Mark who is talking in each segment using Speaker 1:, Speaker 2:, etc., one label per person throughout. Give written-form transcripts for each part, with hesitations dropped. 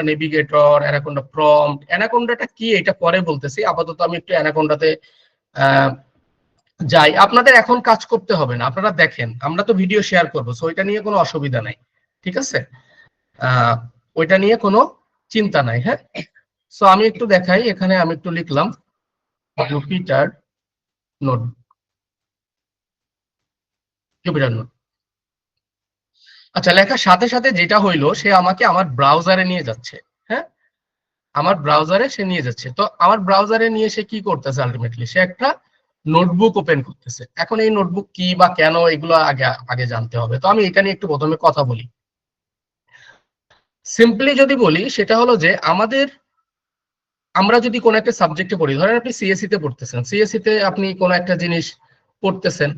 Speaker 1: Navigator, anaconda prompt. অ্যানাকোন্ডাটা কি এটা পরে বলতেছি, আপাতত আমি একটু অ্যানাকোন্ডাতে যাই। আপনাদের এখন কাজ করতে হবে না, আপনারা দেখেন, আমরা তো ভিডিও শেয়ার করবো, সো ওইটা নিয়ে কোনো অসুবিধা নাই, ঠিক আছে? ওইটা নিয়ে কোনো চিন্তা নাই। হ্যাঁ, সো আমি একটু দেখাই, এখানে আমি একটু লিখলাম জুপিটার নোট, জুপিটার নোট। আচ্ছা, লেখার সাথে সাথে যেটা হইলো, সে আমাকে আমার ব্রাউজারে নিয়ে যাচ্ছে। হ্যাঁ, আমার ব্রাউজারে সে নিয়ে যাচ্ছে। তো আমার ব্রাউজারে নিয়ে সে কি করতেছে, আলটিমেটলি সে একটা নোটবুক ওপেন করতেছে। এখন এই নোটবুক কি বা কেন, এগুলো আগে আগে জানতে হবে। তো আমি এটা নিয়ে একটু প্রথমে কথা বলি। সিম্পলি যদি বলি, সেটা হলো যে আমরা যদি কোনো একটা সাবজেক্টে পড়ি, ধরেন আপনি সিএসসি তে পড়তেছেন, সিএসসি তে আপনি কোনো একটা জিনিস পড়তেছেন,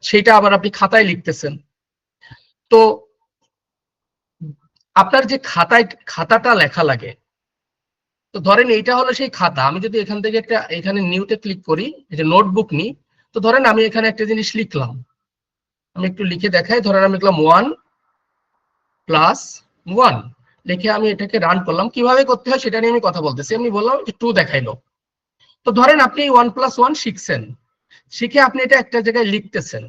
Speaker 1: সেটা আবার আপনি খাতায় লিখতেছেন। তো আপনার যে খাতাটা লেখা লাগে, তো ধরেন এইটা হলো সেই খাতা। আমি যদি এখান থেকে একটা, এখানে নিউতে ক্লিক করি, এই যে নোটবুক নি, তো ধরেন আমি এখানে একটা জিনিস লিখলাম, আমি একটু লিখে দেখাই। ধরেন আমি লিখলাম 1+1, লিখে আমি এটাকে রান করলাম। কিভাবে করতে হয় সেটা নিয়ে আমি কথা বলতেছি। আমি বললাম 2 দেখাইলো। তো ধরেন আপনি 1+1 শিখছেন, শিখে আপনি এটা একটা জায়গায় লিখতেছেন।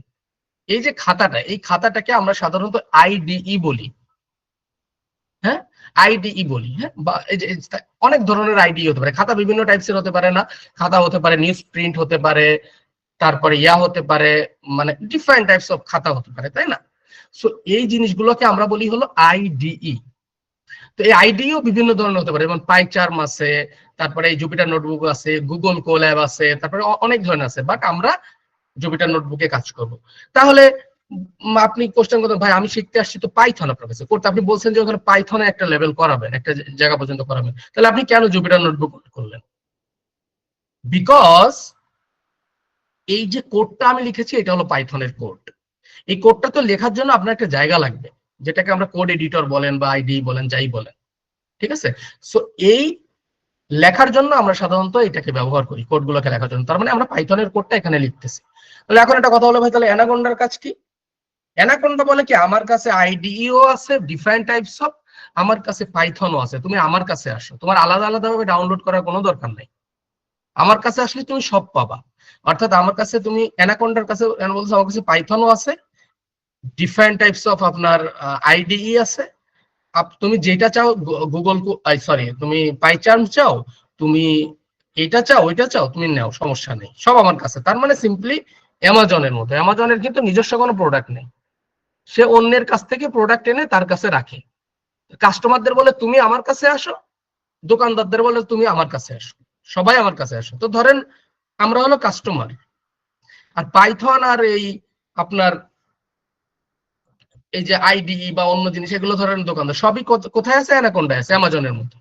Speaker 1: এই যে খাতাটা, এই খাতাটাকে আমরা সাধারণত আইডিই বলি। হ্যাঁ, আইডিই বলি। হ্যাঁ, বা এই যে অনেক ধরনের আইডি হতে পারে। খাতা বিভিন্ন টাইপসের হতে পারে না, খাতা হতে পারে নিউজ প্রিন্ট হতে পারে, তারপরে হতে পারে, মানে ডিফারেন্ট টাইপস অফ খাতা হতে পারে, তাই না? সো এই জিনিসগুলোকে আমরা বলি হলো আইডিই। তো এই আইডিও বিভিন্ন ধরনের হতে পারে, যেমন পাইচার্ম আছে, তারপরে এই জুপিটার নোটবুক আছে, গুগল কোল্যাব আছে, তারপরে অনেক ধরনের আছে, বাট আমরা জুপিটার নোটবুকে কাজ করব। তাহলে আপনি কোশ্চেন করতেন, ভাই আমি শিখতে আসছি তো পাইথন আপনার কাছে করতে, আপনি বলছেন যে ওখানে পাইথনে একটা লেভেল করাবেন, একটা জায়গা পর্যন্ত করাবেন, তাহলে আপনি কেন জুপিটার নোটবুক করলেন? বিকজ এই যে কোডটা আমি লিখেছি, এটা হলো পাইথনের কোড। এই কোডটা তো লেখার জন্য আপনার একটা জায়গা লাগবে, যেটাকে আমরা কোড এডিটর বলেন বা আইডি বলেন, যাই বলেন, ঠিক আছে? সো এই লেখার জন্য আমরা সাধারণত এটাকে ব্যবহার করি, কোডগুলোকে লেখার জন্য। তার মানে আমরা পাইথনের কোডটা এখানে লিখতেছি। তাহলে এখন একটা কথা হলো, ভাই তাহলে অ্যানাকোন্ডার কাজ কি? অ্যানাকোন্ডা বলে কি, আমার কাছে আইডিইও আছে ডিফারেন্ট টাইপস অফ, আমার কাছে পাইথনও আছে, তুমি আমার কাছে আসো, তোমার আলাদা আলাদা ভাবে ডাউনলোড করার কোনো দরকার নাই। আমার কাছে আসলে তুমি সব পাবা। অর্থাৎ আমার কাছে তুমি অ্যানাকোন্ডার কাছে বলছো, আমার কাছে পাইথনও আছে, ডিফারেন্ট টাইপস অফ আপনার আইডিই আছে। তুমি যেটা চাও, গুগল, সরি, তুমি পাইচার্ম চাও, তুমি এটা চাও, ওইটা চাও, তুমি নাও, সমস্যা নেই, সব আমার কাছে। তার মানে সিম্পলি অ্যামাজনের মতো। অ্যামাজনের কিন্তু নিজস্ব কোনো প্রোডাক্ট নেই, সে অন্যের কাছ থেকে প্রোডাক্ট এনে তার কাছে রাখে। কাস্টমারদের বলে তুমি আমার কাছে আসো, দোকানদারদের বলে তুমি আমার কাছে আসো, সবাই আমার কাছে আসো। তো ধরেন আমরা হলো কাস্টমার। আর পাইথন আর এই আপনার এই যে আইডিই বা অন্য জিনিস, এগুলো ধরেন দোকানদার, সবই কোথায় আছে? অ্যানাকোন্ডায় আছে, অ্যামাজনের মতো।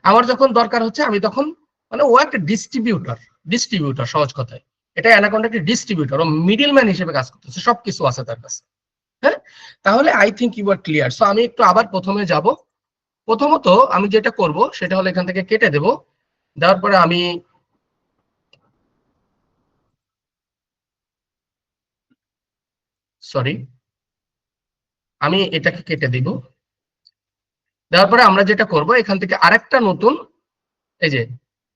Speaker 1: আমার যখন দরকার হচ্ছে, আমি তখন, মানে ও একটা ডিস্ট্রিবিউটর, ডিস্ট্রিবিউটর সহজ কথায়। এটা অ্যানাকোন্ডা একটা ডিস্ট্রিবিউটর, ও মিডিল ম্যান হিসেবে কাজ করতেছে, সবকিছু আছে তার কাছে। হ্যাঁ, তাহলে I think you are clear. So আমি একটু আবার প্রথমে যাব। প্রথমত আমি যেটা করব সেটা হলো এখান থেকে কেটে দেব, দেওয়ার পরে আমি, সরি, আমি এটাকে কেটে দিব। দেওয়ার পরে আমরা যেটা করব, এখান থেকে আরেকটা নতুন, এই যে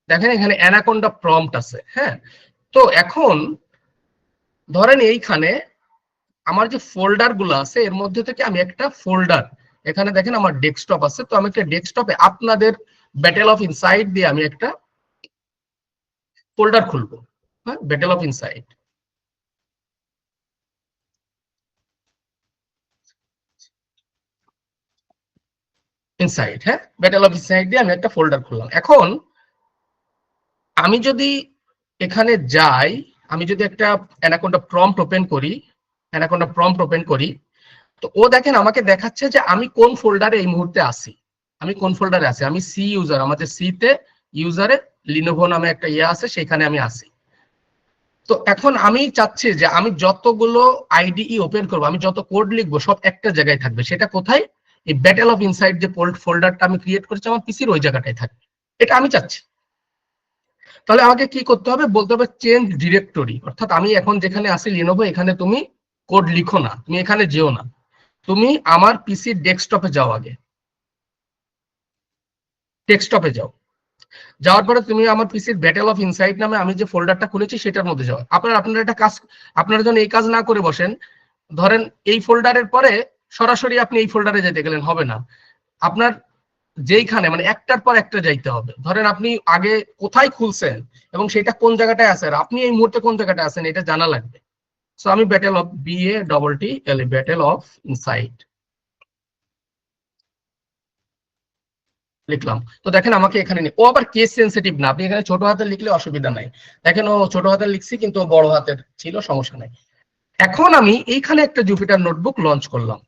Speaker 1: দেখেন এখানে অ্যানাকোন্ডা প্রম্পট আছে। হ্যাঁ, তো এখন ধরেন এইখানে আমার যে ফোল্ডার গুলো আছে, এর মধ্যে থেকে আমি একটা ফোল্ডার, এখানে দেখেন আমার ডেস্কটপ আছে, তো আমি একটা ডেস্কটপে আপনাদের ব্যাটেল অফ ইনসাইড দিয়ে আমি একটা ফোল্ডার খুলবো। হ্যাঁ, ব্যাটেল অফ ইনসাইড, ইনসাইড, হ্যাঁ, ব্যাটেল অফ ইনসাইড দিয়ে আমি একটা ফোল্ডার খুললাম। এখন আমি যদি এখানে যাই, আমি যদি একটা অ্যানাকোন্ডা প্রম্পট ওপেন করি, অ্যানাকোন্ডা প্রম্পট ওপেন করি, তো ও দেখেন আমাকে দেখাচ্ছে যে আমি কোন ফোল্ডারে এই মুহূর্তে আছি। আমি কোন ফোল্ডারে আছি? আমি সি ইউজার, আমাদের সি তে ইউজারে লিনোভো নামে একটা আছে, সেখানে আমি আছি। তো এখন আমি চাচ্ছি যে আমি যতগুলো আইডিই ওপেন করবো, আমি যত কোড লিখবো, সব একটা জায়গায় থাকবে। সেটা কোথায়? এই ব্যাটেল অফ ইনসাইড যে ফোল্ডারটা আমি ক্রিয়েট করেছি আমার পিসির, ওই জায়গাটায় থাকবে। এটা আমি চাচ্ছি। তাহলে আমাকে কি করতে হবে? বলতে হবে চেঞ্জ ডিরেক্টরি, অর্থাৎ আমি এখন যেখানে আছি লিনোভো, এখানে তুমি কোড লিখো না, তুমি এখানে যেও না, তুমি আমার পিসির ডেস্কটপে যাও আগে। ডেস্কটপে যাও, যাওয়ার পরে তুমি আমার পিসির ব্যাটেল অফ ইনসাইট নামে আমি যে ফোল্ডারটা খুলেছি সেটার মধ্যে যাও। আপনারা একটা কাজ, আপনারা যখন এই কাজ না করে বসেন, ধরেন এই ফোল্ডারের পরে সরাসরি আপনি এই ফোল্ডারে যেতে গেলেন হবে না, আপনার যেইখানে মানে একটার পর একটা যাইতে হবে। ধরেন আপনি আগে কোথায় খুলছেন এবং সেটা কোন জায়গাটায় আছে, আর আপনি এই মুহূর্তে কোন জায়গাটায় আছেন এটা জানা লাগবে। সো আমি battle of BATTLE battle of insight লিখলাম। তো দেখেন আমাকে এখানে ও আবার কেস সেন্সিটিভ না, আপনি এখানে ছোট হাতে লিখলে অসুবিধা নাই। দেখেন ও ছোট হাতে লিখছি কিন্তু ও বড় হাতের ছিল, সমস্যা নাই। এখন আমি এইখানে একটা জুপিটার নোটবুক লঞ্চ করলাম।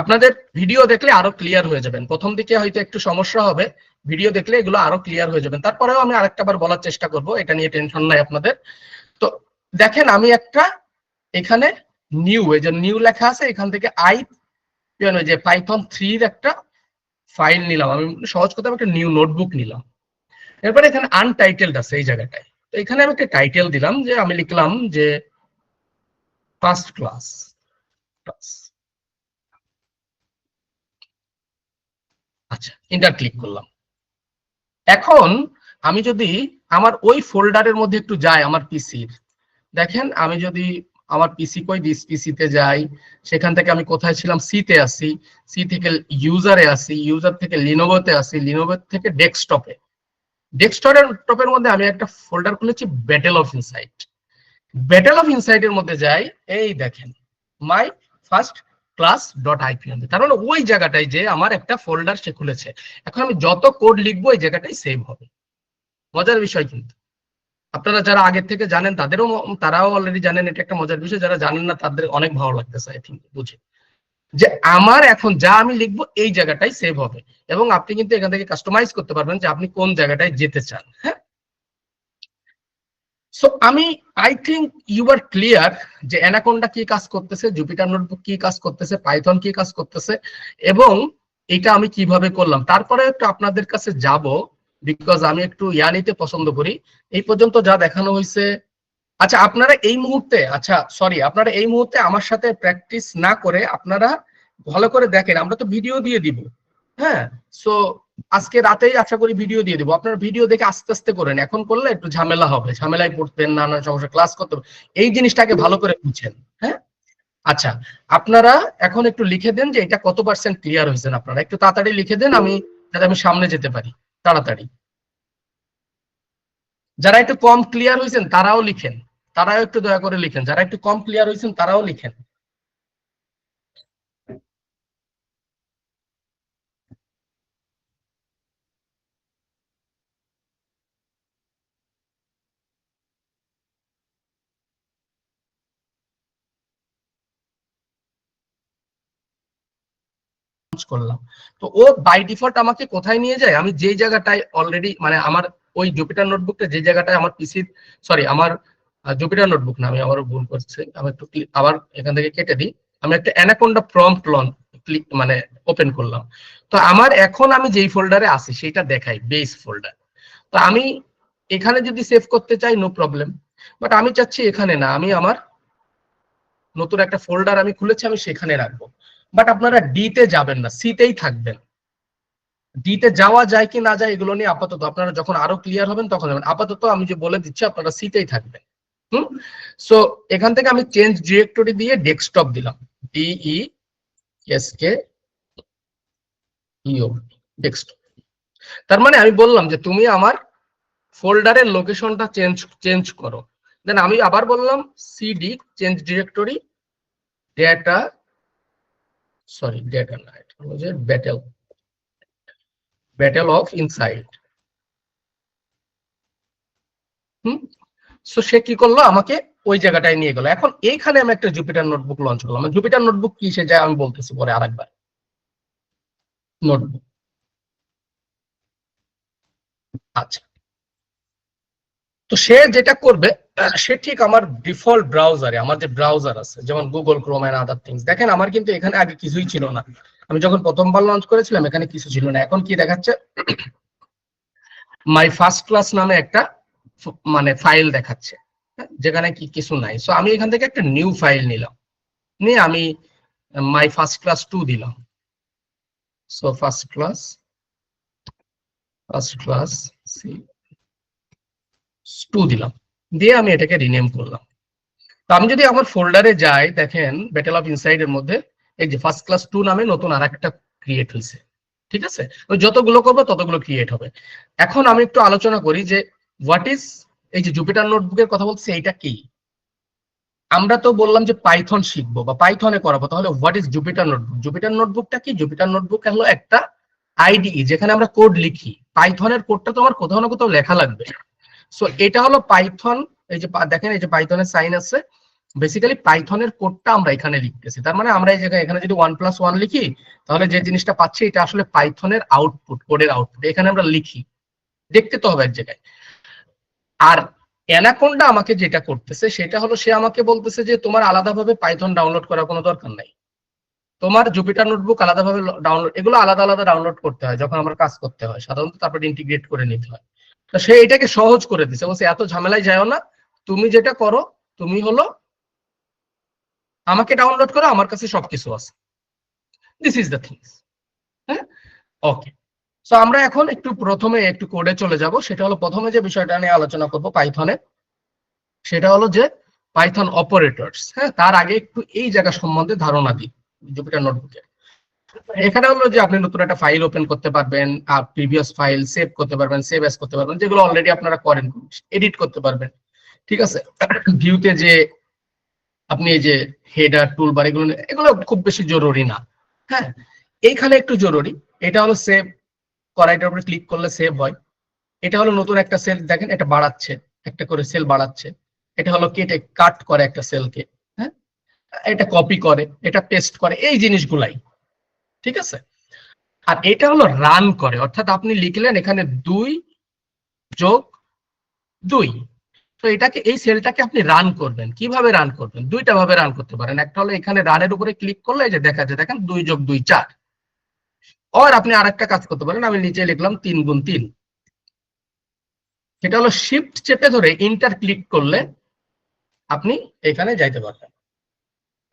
Speaker 1: আপনাদের ভিডিও দেখলে আরো ক্লিয়ার হয়ে যাবেন, প্রথম দিকে হয়তো একটু সমস্যা হবে, ভিডিও দেখলে এগুলো আরো ক্লিয়ার হয়ে যাবেন। তারপরেও আমি আরেকটা বার বলার চেষ্টা করব, এটা নিয়ে টেনশন নাই আপনাদের। তো দেখেন আমি একটা এখানে নিউ, এই যে নিউ লেখা আছে, এখান থেকে যে Python 3 একটা ফাইল নিলাম। আমি সহজ কথা একটা নিউ নোটবুক নিলাম। এরপরে এখানে আনটাইটেলড আছে এই জায়গাটায়, তো এখানে আমি একটা টাইটেল দিলাম, যে আমি লিখলাম যে ফার্স্ট ক্লাস। আচ্ছা, এন্টার ক্লিক করলাম। এখন আমি যদি আমার ওই ফোল্ডারের মধ্যে একটু যাই আমার পিসির, দেখেন আমি যদি আমার পিসি কই দিস পিসিতে যাই, সেখান থেকে আমি কোথায় ছিলাম, সিতে আসি, সি থেকে ইউজারে আসি, ইউজার থেকে লিনোভোতে আসি, লিনোভো থেকে ডেস্কটপে, ডেস্কটপের মধ্যে আমি একটা ফোল্ডার খুলেছি battle of insight. Battle of ইনসাইটের মধ্যে যাই, এই দেখেন my first class dot IPN, তার মানে ওই জায়গাটায় যে আমার একটা ফোল্ডার সে খুলেছে। এখন আমি যত কোড লিখবো এই জায়গাটাই সেভ হবে। মজার বিষয় কিন্তু, আপনারা যারা আগের থেকে জানেন তারাও অলরেডি জানেন, এটা একটা মজার বিষয়, যারা জানেন না তাদের অনেক ভালো লাগতেছে আই থিঙ্ক বুঝে, যে আমার এখন যা আমি লিখবো এই জায়গাটাই সেভ হবে। এবং আপনি কিন্তু এখান থেকে কাস্টমাইজ করতে পারবেন যে আপনি কোন জায়গাটায় যেতে চান। হ্যাঁ, সো আমি I think you are clear যে অ্যানাকোন্ডা কি কাজ করতেছে, জুপিটার নোটবুক কি কাজ করতেছে, পাইথন কি কাজ করতেছে, এবং এটা আমি কিভাবে করলাম। তারপরে একটু আপনাদের কাছে যাব, বিকজ আমি একটু নিতে পছন্দ করি। এই পর্যন্ত যা দেখানো হয়েছে, আচ্ছা আপনারা এই মুহূর্তে, আচ্ছা সরি, আপনারা এই মুহূর্তে আমার সাথে প্র্যাকটিস না করে আপনারা ভালো করে দেখেন, আমরা তো ভিডিও দিয়ে দিব। হ্যাঁ, সো আজকে রাতেই আশা করি ভিডিও দিয়ে দিব, আপনারা ভিডিও দেখে আস্তে আস্তে করেন, এখন করলে একটু ঝামেলা হবে, ঝামেলায় পড়তেন, নানা সমস্যা, ক্লাস করতে হবে। এই জিনিসটাকে ভালো করে বুঝছেন। হ্যাঁ, আচ্ছা আপনারা এখন একটু লিখে দেন যে এটা কত পার্সেন্ট ক্লিয়ার হয়েছেন, আপনারা একটু তাড়াতাড়ি লিখে দেন, আমি যাতে আমি সামনে যেতে পারি তাড়াতাড়ি। যারা একটু কম ক্লিয়ার হয়েছেন তারাও লিখেন, তারাও একটু দয়া করে লিখেন, যারা একটু কম ক্লিয়ার হয়েছেন তারাও লিখেন। করলাম, তো ও বাই ডিফল্ট আমাকে কোথায় নিয়ে যায়, আমি যে জায়গাটায় অলরেডি মানে আমার ওই জুপিটার নোটবুকটা যে জায়গাটায় আমার পিসি, সরি আমার জুপিটার নোটবুক না, আমি আবারও ভুল করছি, আমি একটু আবার এখান থেকে কেটে দিই। আমি একটা অ্যানাকোন্ডা প্রম্পট ক্লিক মানে ওপেন করলাম। তো আমার এখন আমি যেই ফোল্ডারে আছি সেটা দেখাই বেস ফোল্ডার। তো আমি এখানে যদি সেভ করতে চাই নো প্রবলেম, বাট আমি চাচ্ছি এখানে না, আমি আমার নতুন একটা ফোল্ডার আমি খুলেছি আমি সেখানে রাখবো। বাট আপনারা ডি তে যাবেন না, সি তেই থাকবেন। ডি তে যাওয়া যায় কি না যায় এগুলো নিয়ে আপাতত আপনারা যখন আরো ক্লিয়ার হবেন তখন যাবেন, আপাতত আমি যে বলে দিচ্ছি আপনারা সি তেই থাকবেন। হুম, সো এখান থেকে আমি চেঞ্জ ডিরেক্টরি দিয়ে ডেস্কটপ দিলাম, DESKTOP ডেস্কটপ। তার মানে আমি বললাম যে তুমি আমার ফোল্ডারের লোকেশনটা চেঞ্জ চেঞ্জ করো। দেন আমি আবার বললাম CD change directory data, sorry data না, এটা হলো যে battle of inside. Hmm, so সে কি করলো, আমাকে ওই জায়গাটায় নিয়ে গেল। এখন এইখানে আমি একটা জুপিটার নোটবুক লঞ্চ করলাম। জুপিটার নোটবুক কি সে যায় আমি বলতেছি পরে আরেকবার। নোটবুক, আচ্ছা, তো সে যেটা করবে সে ঠিক আমার ডিফল্ট ব্রাউজারে, আমার যে ব্রাউজার আছে যেমন Google Chrome and other things, দেখেন আমার কিন্তু এখানে আগে কিছুই ছিল না। আমি যখন প্রথমবার লঞ্চ করেছিলাম এখানে কিছু ছিল না, এখন কি দেখাচ্ছে, মাই ফার্স্ট ক্লাস নামে একটা মানে ফাইল দেখাচ্ছে, যেখানে কি কিছু নাই। সো আমি এখান থেকে একটা নিউ ফাইল নিলাম, নিয়ে আমি মাই ফার্স্ট ক্লাস 2 দিলাম। সো ফার্স্ট ক্লাস সি 2 দিলাম, দিয়ে আমি এটাকে রিনেম করলাম। তো আমি যদি আমার ফোল্ডারে যাই, দেখেন ব্যাটেল অফ ইনসাইড এর মধ্যে এই যে ফার্স্ট ক্লাস 2 নামে নতুন আরেকটা ক্রিয়েট হয়েছে। ঠিক আছে, ওই যতগুলো করবো ততগুলো ক্রিয়েট হবে। এখন আমি একটু আলোচনা করি যে হোয়াট ইজ, এই যে জুপিটার নোটবুকের কথা বলছি, এইটা কি। আমরা তো বললাম যে পাইথন শিখবো বা পাইথনে করাবো, তাহলে what is Jupyter notebook? Jupyter নোটবুকটা কি? জুপিটার নোটবুক হলো একটা আইডিই যেখানে আমরা কোড লিখি। পাইথনের কোডটা তো আমার কোথাও না কোথাও লেখা লাগবে। সো এটা হলো পাইথন। এই যে দেখেন, এই যে পাইথনের সাইন আছে, বেসিক্যালি পাইথনের কোডটা আমরা এখানে লিখতেছি। তার মানে আমরা এই জায়গায় এখানে যদি 1+1 লিখি, তাহলে যে জিনিসটা পাচ্ছি এটা আসলে পাইথনের আউটপুট, কোডের আউটপুট এখানে আমরা লিখি, দেখতে তো হবে এক জায়গায়। আর অ্যানাকোন্ডা আমাকে যেটা করতেছে সেটা হলো, সে আমাকে বলতেছে যে তোমার আলাদাভাবে পাইথন ডাউনলোড করার কোনো দরকার নাই, তোমার জুপিটার নোটবুক আলাদাভাবে ডাউনলোড, এগুলো আলাদা আলাদা ডাউনলোড করতে হয় যখন আমরা কাজ করতে হয় সাধারণত, তারপরে ইন্টিগ্রেট করে নিতে হয়। তো সে এটাকে সহজ করে দিচ্ছে, বলছে এত ঝামেলায় যাও না, তুমি যেটা করো, তুমি হলো আমাকে ডাউনলোড করো, আমার কাছে সবকিছু আছে। This is the things. হ্যাঁ, ওকে। সো আমরা এখন একটু প্রথমে একটু কোডে চলে যাব। সেটা হলো প্রথমে যে বিষয়টা নিয়ে আলোচনা করব পাইথনে, সেটা হলো যে পাইথন অপারেটরস। হ্যাঁ, তার আগে একটু এই জায়গা সম্বন্ধে ধারণা দিই। জুপিটার নোটবুকে এখানে হলো যে আপনি নতুন একটা ফাইল ওপেন করতে পারবেন, আর প্রিভিয়াস ফাইল সেভ করতে পারবেন, সেভ অ্যাজ করতে পারবেন, যেগুলো অলরেডি আপনারা করেন, এডিট করতে পারবেন। ঠিক আছে, ভিউতে যে আপনি এই যে হেডার টুলবার, এগুলো খুব বেশি জরুরি না। হ্যাঁ, এইখানে একটু জরুরি, এটা হলো সেভ করা, এটার উপরে ক্লিক করলে সেভ হয়। এটা হলো নতুন একটা সেল, দেখেন এটা বাড়াচ্ছে, একটা করে সেল বাড়াচ্ছে। এটা হলো কেটে কাট করে একটা সেলকে, হ্যাঁ, এটা কপি করে, এটা পেস্ট করে, এই জিনিসগুলাই। ঠিক আছে, আর এটা হলো রান করে, অর্থাৎ আপনি লিখলেন এখানে 2+2, তো এটাকে, এই সেলটাকে আপনি রান করবেন। কিভাবে রান করবেন? দুইটা ভাবে রান করতে পারেন। একটা হলো এখানে রানের উপরে ক্লিক করলে এই যে দেখা যায়, দেখেন 2+2 4। আর আপনি আরেকটা কাজ করতে পারেন, আমি নিচে লিখলাম 3×3, সেটা হলো শিফট চেপে ধরে ইন্টার ক্লিক করলে আপনি এখানে যাইতে পারবেন।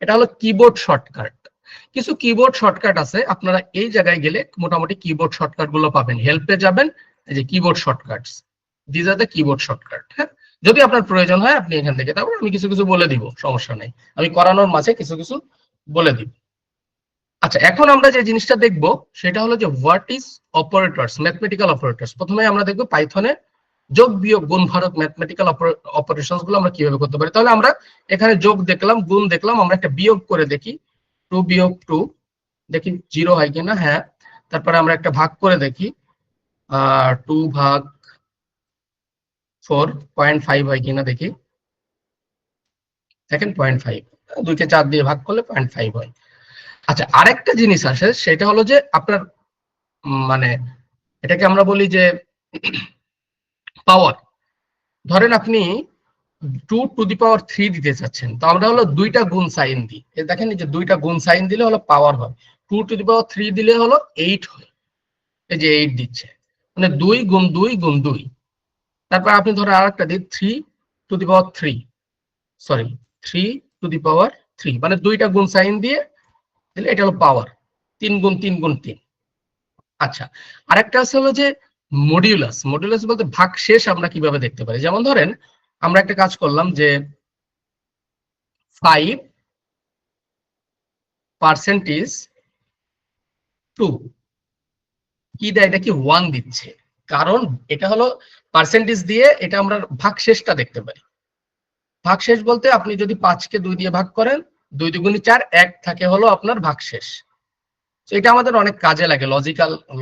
Speaker 1: এটা হলো কিবোর্ড শর্টকাট। কিছু কিবোর্ড শর্টকাট আছে, আপনারা এই জায়গায় গেলে মোটামুটি কিবোর্ড শর্টকাট গুলো পাবেন। হেল্পে যাবেন, এই যে keyboard shortcuts, this are the keyboard shortcut. হ্যাঁ, যদি আপনার প্রয়োজন হয় আপনি এখান থেকে, তারপর আমি কিছু কিছু বলে দিব, সমস্যা নেই, আমি করানোর মাঝে কিছু কিছু বলে দিব। আচ্ছা, এখন আমরা যে জিনিসটা দেখব সেটা হলো যে what is operators, mathematical operators. প্রথমে আমরা দেখব পাইথনে যোগ বিয়োগ গুণ ভারত ম্যাথমেটিক্যাল অপারেশনস গুলো আমরা কিভাবে করতে পারি। তাহলে আমরা এখানে যোগ দেখলাম, গুণ দেখলাম, আমরা একটা বিয়োগ করে দেখি, 2 - 2 দেখি 0 হয় কিনা। হ্যাঁ, তারপরে আমরা একটা ভাগ করে দেখি, 2/4 0.5 হয় কিনা দেখি, দেখেন 0.5, 2 কে 4 দিয়ে ভাগ করলে 0.5 হয়। আচ্ছা, আরেকটা জিনিস আসে, সেটা হলো যে আপনার মানে এটাকে আমরা বলি যে পাওয়ার। ধরেন আপনি 2^3 দিতে চাচ্ছেন, তো আমরা হলো দুইটা গুণ সাইন দিই। দেখেন এই যে দুইটা গুণ সাইন দিলে হলো পাওয়ার হয়, 2^3 দিলে হলো 8 হয়। এই যে 8 দিচ্ছে, মানে 2 × 2 × 2। তারপর আপনি ধরেন আরেকটা দিন 3^3, সরি 3^3, মানে দুইটা গুণ সাইন দিয়ে দিলে এটা হলো পাওয়ার, 3 × 3 × 3। আচ্ছা, আরেকটা আছে হলো যে মডিউলাস। মডিউলাস বলতে ভাগশেষ আমরা কিভাবে দেখতে পারি। যেমন ধরেন আমরা একটা কাজ করলাম যে 5%(2) কি দেয়, এটা কি 1 দিচ্ছে, কারণ এটা হলো পার্সেন্টেজ দিয়ে এটা আমরা ভাগশেষটা দেখতে পারি। ভাগশেষ বলতে আপনি যদি 5 কে 2 দিয়ে ভাগ করেন, 2×2 = 4, 1 থাকে হলো আপনার ভাগশেষ। এটা আমাদের অনেক কাজে লাগে,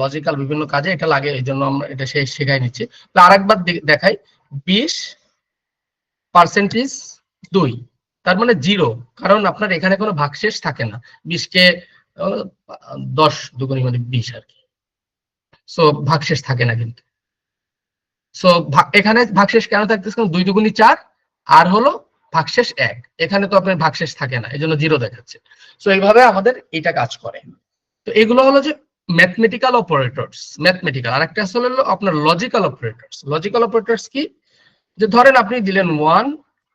Speaker 1: লজিক্যাল বিভিন্ন কাজে এটা লাগে, এই জন্য আমরা এটা শেখাই নিচ্ছি। তো আরেকবার দেখাই, 20%(2), তার মানে 0, কারণ আপনার এখানে কোনো ভাগশেষ থাকে না। 20 কে 10 × 2 = 20 আর কি। সো ভাগশেষ থাকে না কিন্তু। সো এখানে ভাগশেষ কেন থাকতেছে, 2×2 = 4, আর হলো ভাগশেষ 1, এখানে তো আপনার ভাগশেষ থাকে না, এই জন্য 0 দেখাচ্ছে। সো এইভাবে আমাদের এটা কাজ করে। তো এগুলো হলো যে ম্যাথমেটিক্যাল অপারেটরস। ম্যাথমেটিক্যাল, আর একটা আসলে হলো আপনার লজিক্যাল অপারেটরস। লজিক্যাল অপারেটরস কি, যে ধরেন আপনি দিলেন 1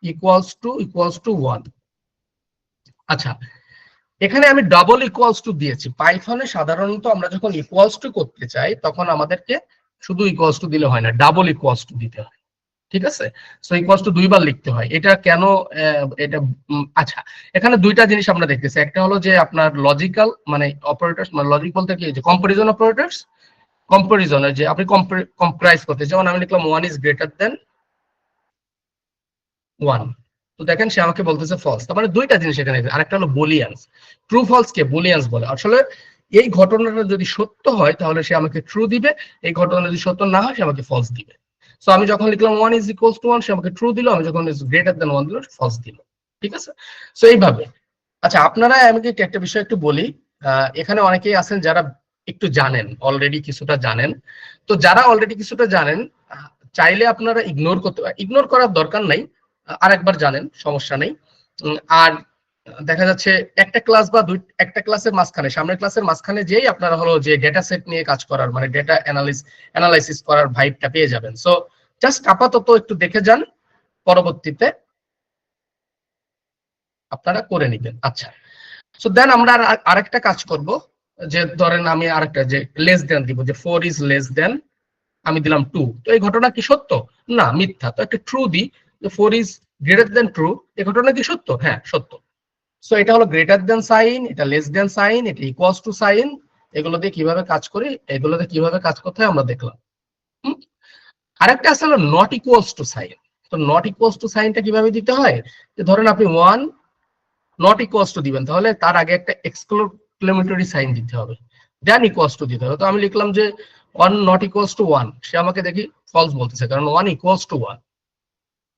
Speaker 1: = 1। আচ্ছা, এখানে আমি ডাবল ইকুয়ালস টু দিয়েছি। পাইথনে সাধারণত আমরা যখন ইকুয়ালস টু করতে চাই তখন আমাদেরকে শুধু ইকুয়ালস টু দিলে হয় না, ডাবল ইকুয়ালস টু দিতে হয়। ঠিক আছে, সো ইকুয়ালস টু দুইবার লিখতে হয়। এটা কেন? এটা আচ্ছা, এখানে দুইটা জিনিস আমরা দেখতেছি। একটা হলো যে আপনার লজিক্যাল মানে অপারেটরস, মানে লজিক বলতে কি, যে কম্পারিজন অপারেটরস, কম্পারিজনের যে আপনি কম্প্রাইজ করতে, যেমন আমি লিখলাম 1 ইজ গ্রেটার দেন 1, তো দেখেন সে আমাকে বলতেছে ফলস। তার মানে দুইটা জিনিস এখানে। আরেকটা হলো বুলিয়ান্স। ট্রু ফলস কে বুলিয়ান্স বলে। আসলে এই ঘটনাটা যদি সত্য হয় তাহলে সে আমাকে ট্রু দিবে, এই ঘটনা যদি সত্য না হয় সে আমাকে ফলস দিবে। সো আমি যখন লিখলাম 1 ইজ ইকুয়ালস টু 1, সে আমাকে ট্রু দিল। আমি যখন ইজ গ্রেটার দেন 1 দিল, ফলস দিল। ঠিক আছে, সো এইভাবে। আচ্ছা, আপনারা আমাকে একটা বিষয় একটু বলি। এখানে অনেকেই আছেন যারা একটু জানেন, অলরেডি কিছুটা জানেন। তো যারা অলরেডি কিছুটা জানেন, চাইলে আপনারা ইগনোর করতে পারেন, ইগনোর করার দরকার নাই, আরেকবার জানেন, সমস্যা নেই। আর দেখা যাচ্ছে একটা ক্লাস বা একটা ক্লাসের মাঝখানে, সামনের ক্লাসের মাঝখানে যেই আপনারা হলো যে ডেটা সেট নিয়ে কাজ করার, মানে ডেটা অ্যানালাইসিস করার ভাইবটা পেয়ে যাবেন। সো জাস্ট আপাতত একটু দেখে যান, পরবর্তীতে আপনারা করে নেবেন। আচ্ছা, সো দেন আমরা আরেকটা কাজ করব, যে ধরেন আমি আরেকটা যে লেস দেন দিব, যে 4 ইজ লেস দেন, আমি দিলাম 2। তো এই ঘটনা কি সত্য? না, মিথ্যা। তো একটা ট্রু দিই, যে 4 ইজ গ্রেটার দেন ট্রু, এই ঘটনা কি সত্য? হ্যাঁ, সত্য। সো এটা হলো গ্রেটার দেন সাইন, এটা লেস দেন সাইন, এটা ইকুয়ালস টু সাইন। এগুলো দিয়ে কিভাবে কাজ করি, এগুলোতে কিভাবে কাজ করতে হয় আমরা দেখলাম। আরেকটা আছে হলো নট ইকুয়ালস টু সাইন। তো নট ইকুয়ালস টু সাইনটা কিভাবে দিতে হয়, যে ধরেন আপনি 1 নট ইকুয়ালস টু দিবেন, তাহলে তার আগে একটা এক্সক্লেমেটরি সাইন দিতে হবে, দেন ইকুয়ালস টু দিতে হবে। তো আমি লিখলাম যে 1 নট ইকুয়ালস টু 1, সে আমাকে দেখি ফলস বলতেছে, কারণ 1 ইকুয়ালস টু 1।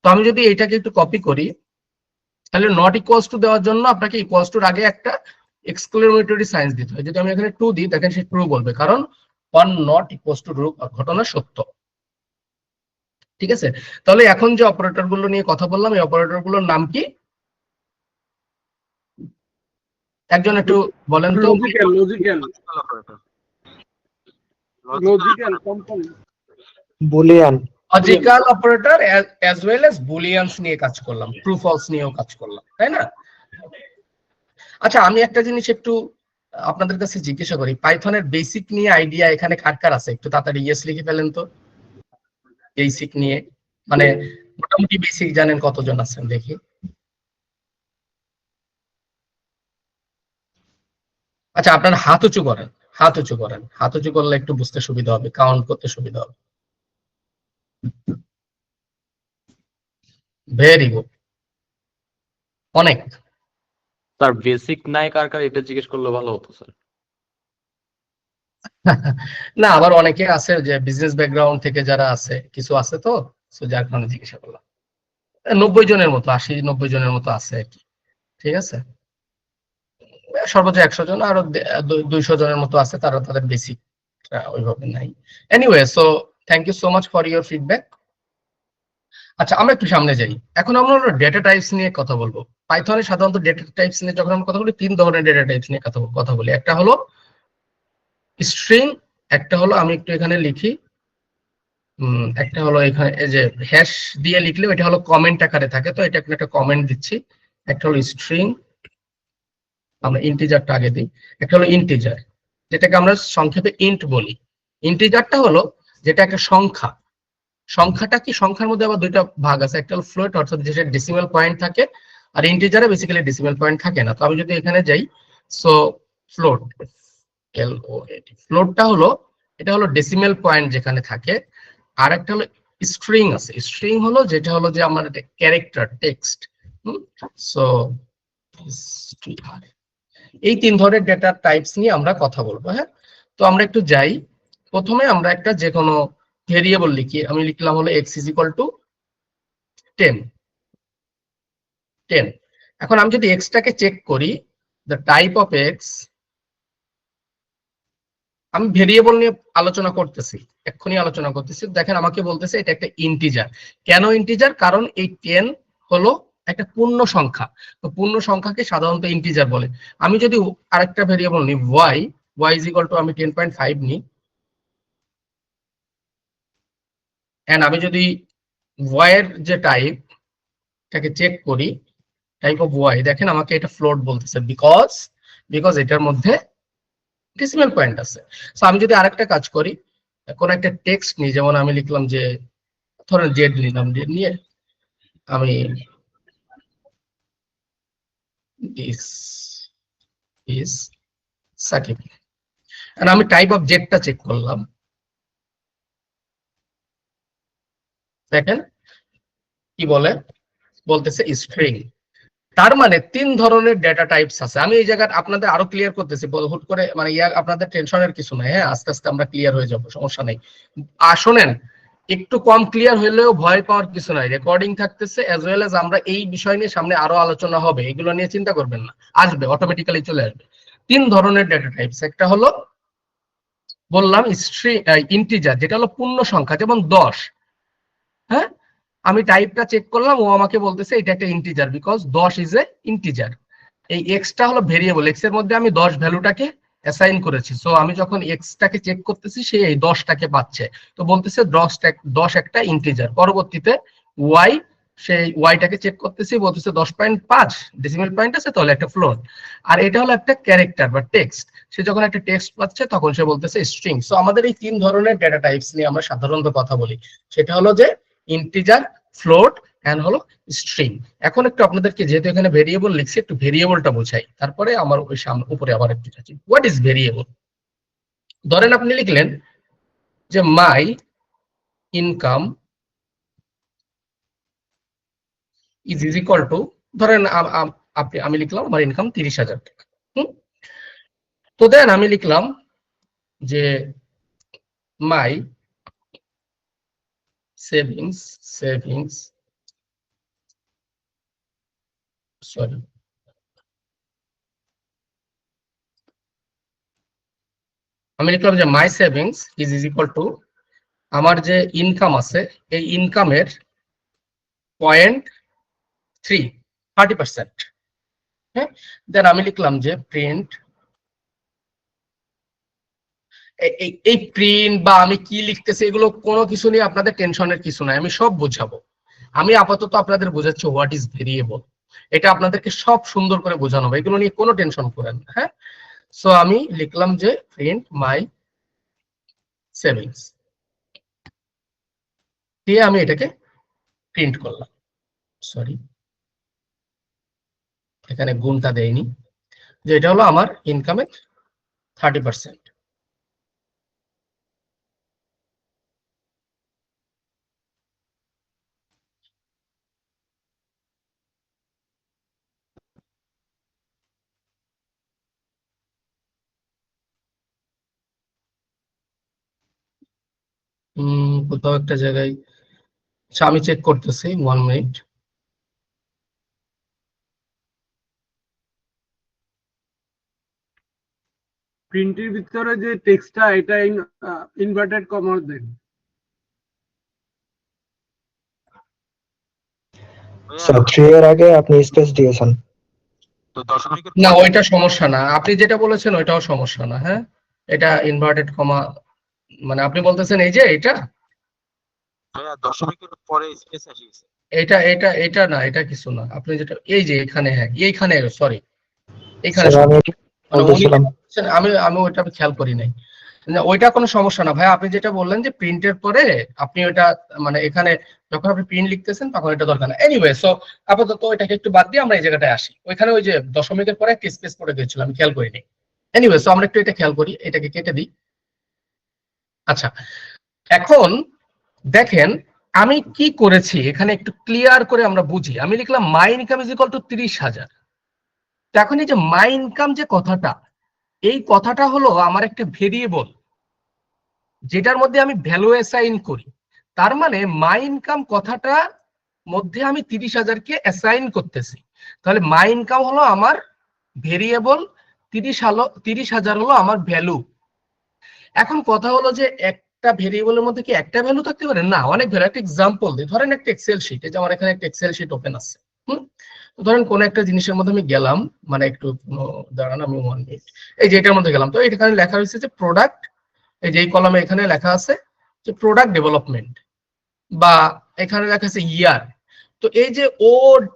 Speaker 1: তো আমি যদি এটাকে একটু কপি করি, তাহলে নট ইকুয়ালস টু দেওয়ার জন্য আপনাকে ইকুয়ালস টুর আগে একটা এক্সক্লেমেটরি সাইন দিতে হয়। যদি আমি এখানে 2 দিই, দেখেন সে ট্রু বলবে, কারণ 1 নট ইকুয়ালস টু ট্রু, ঘটনা সত্য। ঠিক আছে, তাহলে এখন যে অপারেটর গুলো নিয়ে কথা বললাম, এই অপারেটর গুলোর নাম কি? একজন একটু বলেন তো।
Speaker 2: Logical logical logical compound
Speaker 3: Boolean.
Speaker 1: Logical operator as well as Booleans নিয়ে কাজ করলাম, ট্রু ফলস নিয়েও কাজ করলাম, তাই না? আচ্ছা, আমি একটা জিনিস একটু আপনাদের কাছে জিজ্ঞাসা করি, পাইথনের বেসিক নিয়ে আইডিয়া এখানে কার কার আছে? একটু তাড়াতাড়ি ইয়েস লিখে ফেলেন তো। বেসিক নিয়ে মানে মোটামুটি বেসিক জানেন কতজন আছেন দেখি? আচ্ছা, আপনার হাত উঁচু করেন, হাত উঁচু করেন, হাত উঁচু করলে একটু বুঝতে সুবিধা হবে, কাউন্ট করতে সুবিধা হবে। ভেরি গুড, অনেক।
Speaker 4: স্যার বেসিক নাই কার কার এটা জিজ্ঞেস করলে ভালো হতো স্যার।
Speaker 1: না, আবার অনেকে আছে যে বিজনেস ব্যাকগ্রাউন্ড থেকে যারা আছে, কিছু আছে তো, সো যার কারণে জিজ্ঞাসা করলাম। 90 জনের মতো, 80-90 জনের মতো আছে আর কি। ঠিক আছে, সর্বোচ্চ 100 জন, আরো 200 জনের মতো আছে, তারা তাদের বেসিক ওইভাবে নাই। Anyway, so thank you so much for your feedback. আচ্ছা, আমরা একটু সামনে যাই। এখন আমরা ডেটা টাইপস নিয়ে কথা বলবো। পাইথনে সাধারণত ডেটা টাইপস নিয়ে যখন আমরা কথা বলি, 3 ধরনের ডেটা টাইপস নিয়ে কথা বলি। একটা হলো স্ট্রিং, একটা হলো, আমি একটু এখানে লিখি, একটা হলো এখানে এই যে হ্যাশ দিয়ে লিখলে এটা হলো কমেন্ট আকারে থাকে, তো এটা একটা কমেন্ট দিচ্ছি। একটা হলো স্ট্রিং, আমরা ইন্টিজারটা আগে দিই। একটা হলো ইন্টিজার, যেটাকে আমরা সংক্ষেপে ইন্ট বলি। ইন্টিজারটা হলো যেটা একটা সংখ্যা। সংখ্যাটা কি, সংখ্যার মধ্যে আবার দুইটা ভাগ আছে, একটা হলো ফ্লোট, অর্থাৎ যেটা ডেসিমাল পয়েন্ট থাকে, আর ইন্টিজারে বেসিক্যালি ডেসিমাল পয়েন্ট থাকে না। তো আমি যদি এখানে যাই, সো ফ্লোট, ফ্লোটটা হলো, এটা হলো ডেসিমাল পয়েন্ট যেখানে থাকে। আর একটা হলো স্ট্রিং আছে। স্ট্রিং হলো যেটা হলো যে আমার ক্যারেক্টার টেক্সট। সো এই 3 ধরনের ডেটা টাইপস নিয়ে আমরা কথা বলবো। হ্যাঁ, তো আমরা একটু যাই। প্রথমে আমরা একটা যে কোনো ভেরিয়েবল লিখি। আমি লিখলাম হলো x ইজ ইকুয়াল টু 10। এখন আমি যদি এক্সটাকে চেক করি, দ্য টাইপ অফ এক্স, আমি ভেরিয়েবল নিয়ে আলোচনা করতেছি, এক্ষুনি আলোচনা করতেছি। দেখেন আমাকে বলতেছে এটা একটা ইন্টিজার। কেন ইন্টিজার? কারণ এই 10 হলো একটা পূর্ণ সংখ্যা। তো পূর্ণ সংখ্যাকে সাধারণত ইন্টিজার বলে। আমি যদি আরেকটা ভেরিয়েবল নিই y ইজ ইকুয়াল টু, আমি 10.5 নিই, এন্ড আমি যদি y এর যে টাইপ, এটাকে চেক করি, টাইপ অফ y, দেখেন আমাকে এটা ফ্লোট বলতেছে, বিকজ বিকজ এটার মধ্যে ডেসিমেল পয়েন্ট আছে। সো আমি যদি আরেকটা কাজ করি, কোন একটা টেক্সট নিই, যেমন আমি লিখলাম যে ধরেন জেড নিলাম, জেড নিয়ে আমি দিস ইজ সাকিব, আর আমি টাইপ অফ জেডটা চেক করলাম, দেখেন কি বলে, বলতেছে স্ট্রিং। তার মানে 3 ধরনের ডেটা টাইপস আছে। আমি এই জায়গায় আপনাদের আরো ক্লিয়ার করতেছি, হুট করে মানে আপনাদের টেনশনের কিছু নাই, হ্যাঁ আস্তে আস্তে আমরা ক্লিয়ার হয়ে যাব, সমস্যা নেই। শোনেন, একটু কম ক্লিয়ার হলেও ভয় পাওয়ার কিছু নাই, রেকর্ডিং থাকতেছে, এজ ওয়েল এজ আমরা এই বিষয় নিয়ে সামনে আরো আলোচনা হবে, এগুলো নিয়ে চিন্তা করবেন না, আসবে অটোমেটিক্যালি চলে আসবে। 3 ধরনের ডেটা টাইপস, একটা হলো বললাম স্ট্রিং ইন্টিজার, যেটা হলো পূর্ণ সংখ্যা, যেমন 10, হ্যাঁ আমি টাইপটা চেক করলাম, ও আমাকে বলতেছে এটা একটা integer, because 10 is a integer. এই এক্সটা হলো ভেরিয়েবল, এক্স এর মধ্যে আমি 10 ভ্যালুটাকে অ্যাসাইন করেছি, সো আমি যখন এক্সটাকে চেক করতেছি সে এই 10টাকে পাচ্ছে, তো বলতেছে 10 একটা ইন্টিজার। পরবর্তীতে ওয়াই, সেই ওয়াইটাকে চেক করতেছি, বলতেছে 10.5 ডেসিমেল পয়েন্ট আছে, তাহলে একটা ফ্লোট। আর এটা হলো একটা ক্যারেক্টার বা টেক্সট, সে যখন একটা টেক্সট পাচ্ছে তখন সে বলতেছে স্ট্রিং। সো আমাদের এই 3 ধরনের ডেটা টাইপস নিয়ে আমরা সাধারণত কথা বলি, সেটা হলো যে ইন্টিজার, ফ্লোট এন্ড হলো স্ট্রিং। এখন একটু আপনাদেরকে, যেহেতু এখানে ভেরিয়েবল লিখছি, একটু ভেরিয়েবলটা বোঝাই, তারপরে আমার ওই সামনে উপরে আবার একটু যাচ্ছি। What is variable? ধরেন আপনি লিখলেন যে মাই ইনকাম ইজ ইকুয়াল টু, ধরেন আমি লিখলাম আমার ইনকাম 30,000 টাকা। তো দেন আমি লিখলাম যে মাই সেভিংস সরি, আমি লিখলাম যে মাই সেভিংস ইজ ইকুয়াল টু, আমার যে ইনকাম আছে এই ইনকামের 0.3 30%। হ্যাঁ, দেন আমি লিখলাম যে প্রিন্ট, এই প্রিন্ট বা আমি কি লিখতেছি এগুলো কোনো কিছু নিয়ে আপনাদের টেনশনের কিছু নাই, আমি সব বোঝাবো। আমি আপাতত আপনাদের বোঝাচ্ছি হোয়াট ইজ ভেরিয়েবল, এটা আপনাদেরকে সব সুন্দর করে বোঝানো হবে, এগুলো নিয়ে কোনো টেনশন করেন না। হ্যাঁ, সো আমি লিখলাম যে প্রিন্ট মাই সেভিংস দিয়ে আমি এটাকে প্রিন্ট করলাম, সরি এখানে গুণটা দেয়নি, যে এটা হলো আমার ইনকামের 30%। কোথাও একটা জায়গায়, আচ্ছা আমি চেক করতেছি, 1 মিনিট।
Speaker 2: প্রিন্টের ভিতরে যে টেক্সটটা এটা ইনভার্টেড কমা দেন।
Speaker 3: স্যার 3 এর আগে আপনি স্পেস দিয়েছেন।
Speaker 1: না ওইটা সমস্যা না, আপনি যেটা বলেছেন ওইটাও সমস্যা না। হ্যাঁ, এটা ইনভার্টেড কমা, মানে আপনি বলতেছেন এই যে এটা,
Speaker 5: দশমিকের পরে স্পেস আসে গেছে।
Speaker 1: এটা এটা এটা না, এটা কিছু না, আপনি যেটা এই যে এখানে, হ্যাঁ এইখানে, সরি এইখানে
Speaker 3: স্যার আমি
Speaker 1: মানে উনি
Speaker 3: বলতেছিলাম
Speaker 1: আমি আমি ওইটা খেয়াল করি নাই। না, ওইটা কোনো সমস্যা না ভাই, আপনি যেটা বললেন যে প্রিন্টের পরে আপনি ওইটা মানে এখানে যখন আপনি প্রিন্ট লিখতেছেন তখন এটা দরকার না। এনিওয়ে, সো আপাতত ওইটাকে একটু বাদ দিয়ে আমরা এই জায়গাটায় আসি, ওইখানে ওই যে দশমিকের পরে একটা স্পেস পড়ে গেছিল, আমি খেয়াল করিনি। এনিওয়ে, সো আমরা একটু এটা খেয়াল করি, এটাকে কেটে দিই। আচ্ছা, এখন দেখেন আমি কি করেছি এখানে, একটু ক্লিয়ার করে আমরা বুঝি। আমি লিখলাম মাই ইনকাম ইজ ইকুয়াল টু 30,000। এখন এই যে মাই ইনকাম যে কথাটা, এই কথাটা হলো আমার একটা ভেরিয়েবল যেটার মধ্যে আমি ভ্যালু অ্যাসাইন করি। তার মানে মাই ইনকাম কথাটা মধ্যে আমি 30,000কে অ্যাসাইন করতেছি, তাহলে মাই ইনকাম হলো আমার ভেরিয়েবল, 30,000 হলো আমার ভ্যালু। এখন কথা হলো যে একটা ভেরিয়েবলের মধ্যে কি একটা ভ্যালু থাকতে পারে? না, অনেক ভ্যালু। একটা এক্সাম্পল দিই, ধরেন একটা এক্সেল শিট, এই যে আমার এখানে একটা এক্সেল শিট ওপেন আছে। ধরেন কোন একটা জিনিসের মধ্যে আমি গেলাম, মানে একটু দাঁড়ান আমি 1 মিনিট, এই যে এটার মধ্যে গেলাম, তো এখানে লেখা হয়েছে যে প্রোডাক্ট, এই যে এই কলামে এখানে লেখা আছে যে প্রোডাক্ট ডেভেলপমেন্ট, বা এখানে লেখা আছে ইয়ার। তো এই যে ও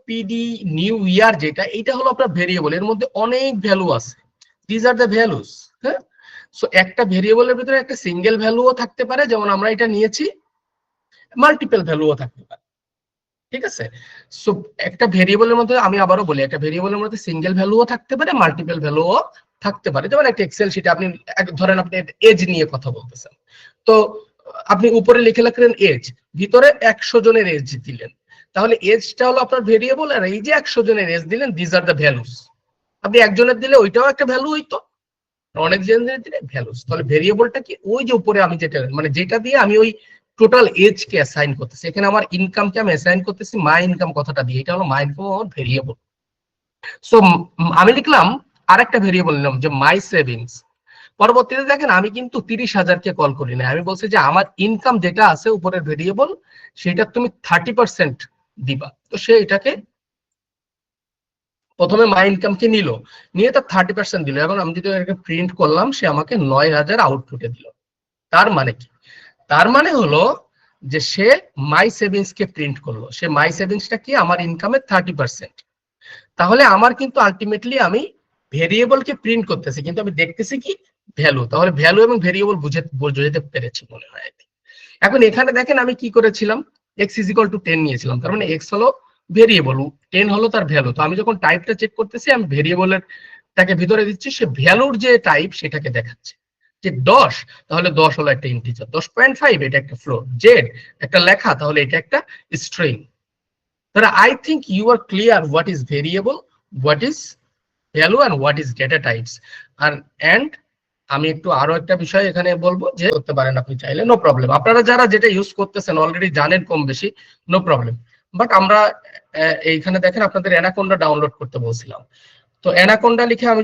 Speaker 1: পিডি নিউ ইয়ার যেটা, এটা হলো আপনার ভেরিয়েবল, এর মধ্যে অনেক ভ্যালু আছে। These are the values. হ্যাঁ, সো একটা ভেরিয়েবলের ভিতরে একটা সিঙ্গেল ভ্যালুও থাকতে পারে, যেমন আমরা এটা নিয়েছি, মাল্টিপল ভ্যালুও থাকতে পারে। ঠিক আছে, সো একটা ভেরিয়েবলের মধ্যে, আমি আবারও বলি, একটা ভেরিয়েবলের মধ্যে সিঙ্গেল ভ্যালুও থাকতে পারে, মাল্টিপল ভ্যালুও থাকতে পারে। যেমন একটা এক্সেল শিটে আপনি ধরেন আপনি এজ নিয়ে কথা বলতেছেন, তো আপনি উপরে লিখে রাখলেন এজ, ভিতরে 100 জনের এজ দিলেন, তাহলে এজটা হলো আপনার ভেরিয়েবল, আর এই যে 100 জনের এজ দিলেন, দিজ আর দ্য ভ্যালুস। আপনি একজনের দিলে ওইটাও একটা ভ্যালু হইতো, অনেক জনের দিলে ভ্যালুস। তাহলে ভেরিয়েবলটা কি, ওই যে উপরে আমি যেটা মানে যেটা দিয়ে আমি ওই টোটাল এজ কে অ্যাসাইন করতেছি, এখানে আমার ইনকামকে আমি অ্যাসাইন করতেছি মাই ইনকাম কথাটা দিয়ে, এটা হলো মাই ইনকাম আমার ভেরিয়েবল। সো আমি লিখলাম আরেকটা ভেরিয়েবল নিলাম যে মাই সেভিংস। পরবর্তীতে দেখেন আমি কিন্তু 30,000 কে কল করি না, আমি বলছি যে আমার ইনকাম যেটা আছে উপরের ভেরিয়েবল, সেটা তুমি 30% দিবা। তো সে এটাকে প্রথমে মাই ইনকামকে নিল, নিয়ে তার 30% দিল। এখন আমি যদি এটাকে প্রিন্ট করলাম, সে আমাকে 9,000 আউটপুটে দিল। তার মানে কি, তার মানে হলো যে সে মাই সেভিংস কে প্রিন্ট করলো, সে মাই সেভিংসটা কি, আমার ইনকামের 30%। তাহলে আমার কিন্তু আলটিমেটলি আমি ভেরিয়েবলকে প্রিন্ট করতেছি, কিন্তু আমি দেখতেছি কি, ভ্যালু। তাহলে ভ্যালু এবং ভেরিয়েবল বুঝতে পেরেছি মনে হয়। এখন এখানে দেখেন আমি কি করেছিলাম, x = 10 নিয়েছিলাম, তার মানে x হলো ভেরিয়েবল, 10 হলো তার ভ্যালু। তো আমি যখন টাইপটা চেক করতেছি, আমি ভেরিয়েবলের টাকে ভিতরে দিচ্ছি, সে ভ্যালুর যে টাইপ সেটাকে দেখাচ্ছে যে 10, তাহলে 10 হলো একটা ইন্টিজার, 10.5 এটা একটা ফ্লোট, জেড একটা লেখা, তাহলে এটা একটা স্ট্রিং। তাহলে I think you are clear what is variable, what is value, and what is data types. And আমি একটু আরো একটা বিষয় এখানে বলবো, যে করতে পারেন আপনি চাইলে, নো প্রবলেম। আপনারা যারা যেটা ইউজ করতেছেন অলরেডি জানেন কম বেশি, নো প্রবলেম। বাট আমরা এইখানে দেখেন আপনাদের অ্যানাকোন্ডা ডাউনলোড করতে বলছিলাম, তো অ্যানাকোন্ডা লিখে আমি